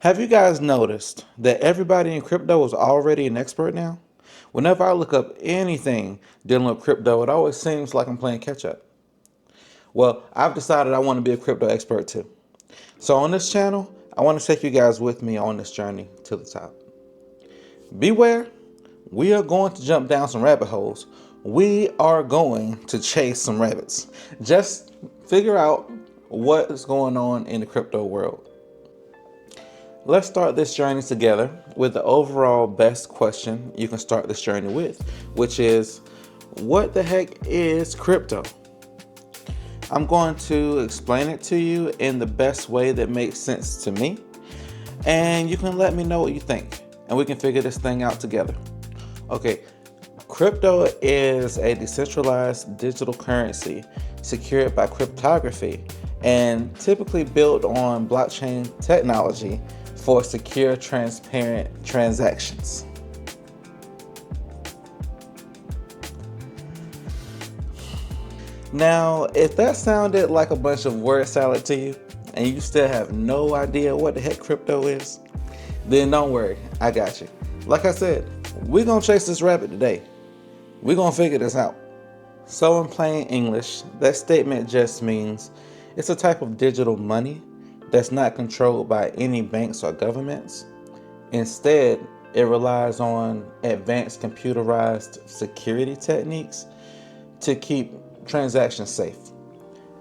Have you guys noticed that everybody in crypto is already an expert now? Whenever I look up anything dealing with crypto, it always seems like I'm playing catch up. Well, I've decided I want to be a crypto expert too. So on this channel, I want to take you guys with me on this journey to the top. Beware, we are going to jump down some rabbit holes. We are going to chase some rabbits. Just figure out what is going on in the crypto world. Let's start this journey together with the overall best question you can start this journey with, which is, what the heck is crypto? I'm going to explain it to you in the best way that makes sense to me, and you can let me know what you think, and we can figure this thing out together. Okay, crypto is a decentralized digital currency secured by cryptography and typically built on blockchain technology for secure, transparent transactions. Now, if that sounded like a bunch of word salad to you, and you still have no idea what the heck crypto is, then don't worry, I got you. Like I said, we're gonna chase this rabbit today. We're gonna figure this out. So in plain English, that statement just means it's a type of digital money that's not controlled by any banks or governments. Instead, it relies on advanced computerized security techniques to keep transactions safe.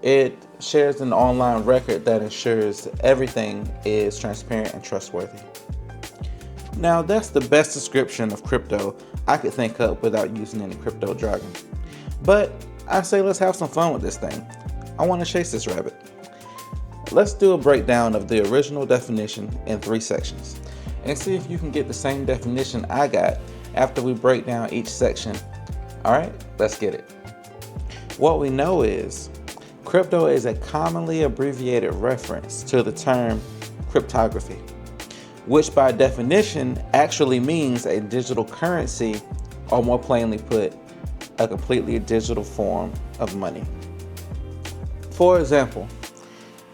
It shares an online record that ensures everything is transparent and trustworthy. Now, that's the best description of crypto I could think up without using any crypto jargon. But I say let's have some fun with this thing. I want to chase this rabbit. Let's do a breakdown of the original definition in 3 sections and see if you can get the same definition I got after we break down each section. Alright, let's get it. What we know is crypto is a commonly abbreviated reference to the term cryptography, which by definition actually means a digital currency, or more plainly put, a completely digital form of money. For example,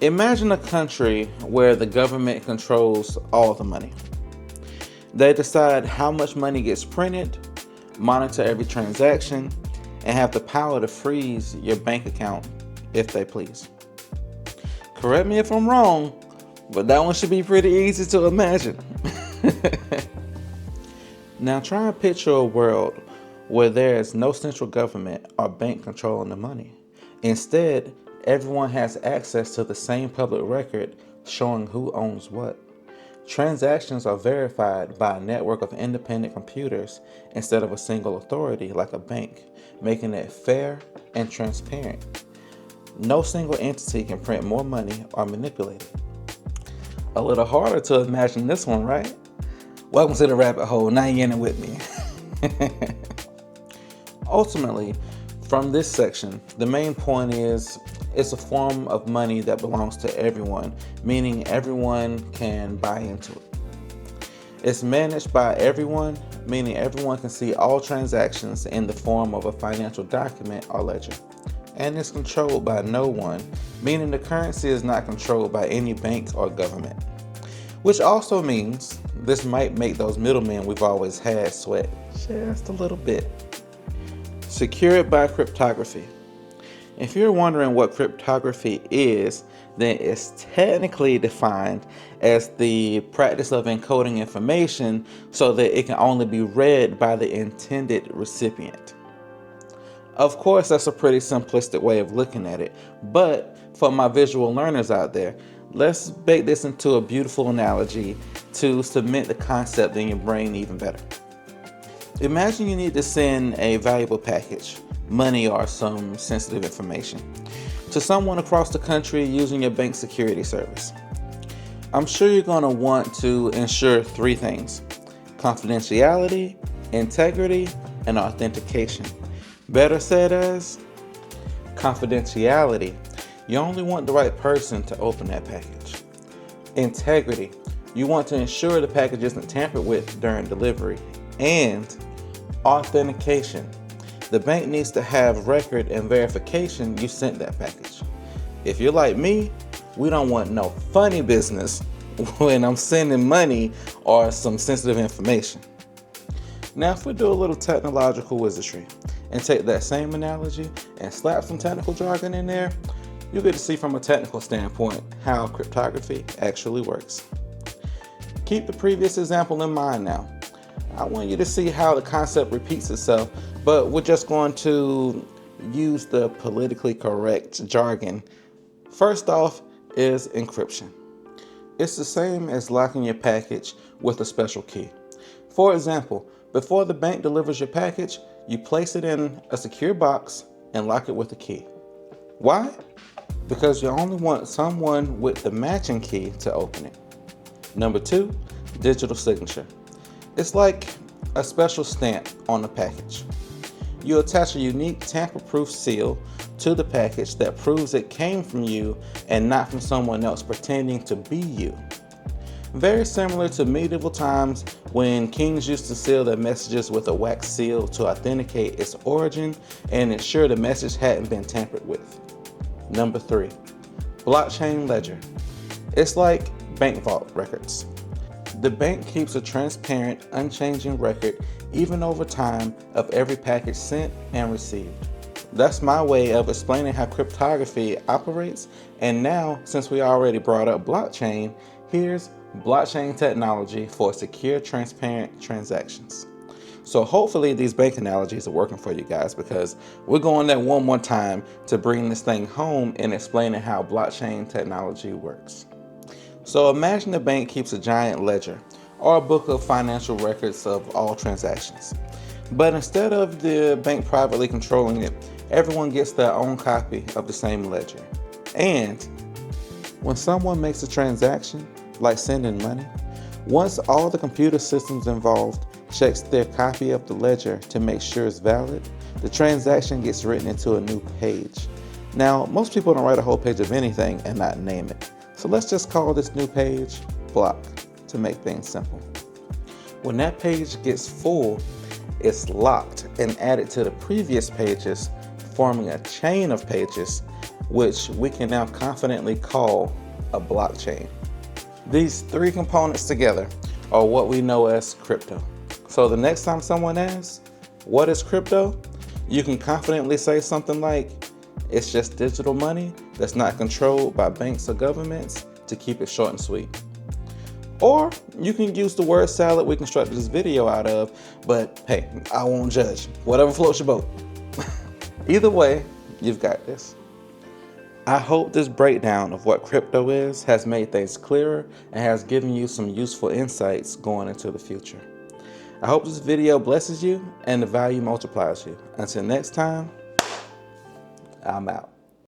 imagine a country where the government controls all the money. They decide how much money gets printed, monitor every transaction, and have the power to freeze your bank account if they please. Correct me if I'm wrong, but that one should be pretty easy to imagine. Now try and picture a world where there is no central government or bank controlling the money. Instead, everyone has access to the same public record showing who owns what. Transactions are verified by a network of independent computers instead of a single authority like a bank, making it fair and transparent. No single entity can print more money or manipulate it. A little harder to imagine this one, right? Welcome to the rabbit hole. Now you're in it with me. Ultimately, from this section, the main point is it's a form of money that belongs to everyone, meaning everyone can buy into it. It's managed by everyone, meaning everyone can see all transactions in the form of a financial document or ledger. And it's controlled by no one, meaning the currency is not controlled by any bank or government. Which also means this might make those middlemen we've always had sweat just a little bit. Secured by cryptography. If you're wondering what cryptography is, then it's technically defined as the practice of encoding information so that it can only be read by the intended recipient. Of course, that's a pretty simplistic way of looking at it, but for my visual learners out there, let's bake this into a beautiful analogy to cement the concept in your brain even better. Imagine you need to send a valuable package, money or some sensitive information, to someone across the country using your bank security service. I'm sure you're going to want to ensure 3 things: confidentiality, integrity, and authentication. Better said as confidentiality. You only want the right person to open that package. Integrity. You want to ensure the package isn't tampered with during delivery. And authentication. The bank needs to have record and verification you sent that package. If you're like me, we don't want no funny business when I'm sending money or some sensitive information. Now, if we do a little technological wizardry and take that same analogy and slap some technical jargon in there, you get to see from a technical standpoint how cryptography actually works. Keep the previous example in mind now. I want you to see how the concept repeats itself, but we're just going to use the politically correct jargon. First off is encryption. It's the same as locking your package with a special key. For example, before the bank delivers your package, you place it in a secure box and lock it with a key. Why? Because you only want someone with the matching key to open it. Number 2, digital signature. It's like a special stamp on the package. You attach a unique tamper-proof seal to the package that proves it came from you and not from someone else pretending to be you. Very similar to medieval times when kings used to seal their messages with a wax seal to authenticate its origin and ensure the message hadn't been tampered with. Number 3, blockchain ledger. It's like bank vault records. The bank keeps a transparent, unchanging record even over time of every package sent and received. That's my way of explaining how cryptography operates, and now, since we already brought up blockchain, here's blockchain technology for secure, transparent transactions. So hopefully these bank analogies are working for you guys, because we're going there one more time to bring this thing home and explaining how blockchain technology works. So imagine the bank keeps a giant ledger or a book of financial records of all transactions. But instead of the bank privately controlling it, everyone gets their own copy of the same ledger. And when someone makes a transaction, like sending money, once all the computer systems involved checks their copy of the ledger to make sure it's valid, the transaction gets written into a new page. Now, most people don't write a whole page of anything and not name it. So let's just call this new page block to make things simple. When that page gets full, it's locked and added to the previous pages, forming a chain of pages, which we can now confidently call a blockchain. These 3 components together are what we know as crypto. So the next time someone asks, what is crypto? You can confidently say something like, it's just digital money that's not controlled by banks or governments, to keep it short and sweet. Or you can use the word salad we constructed this video out of, but hey, I won't judge. Whatever floats your boat. Either way, you've got this. I hope this breakdown of what crypto is has made things clearer and has given you some useful insights going into the future. I hope this video blesses you and the value multiplies you. Until next time, I'm out.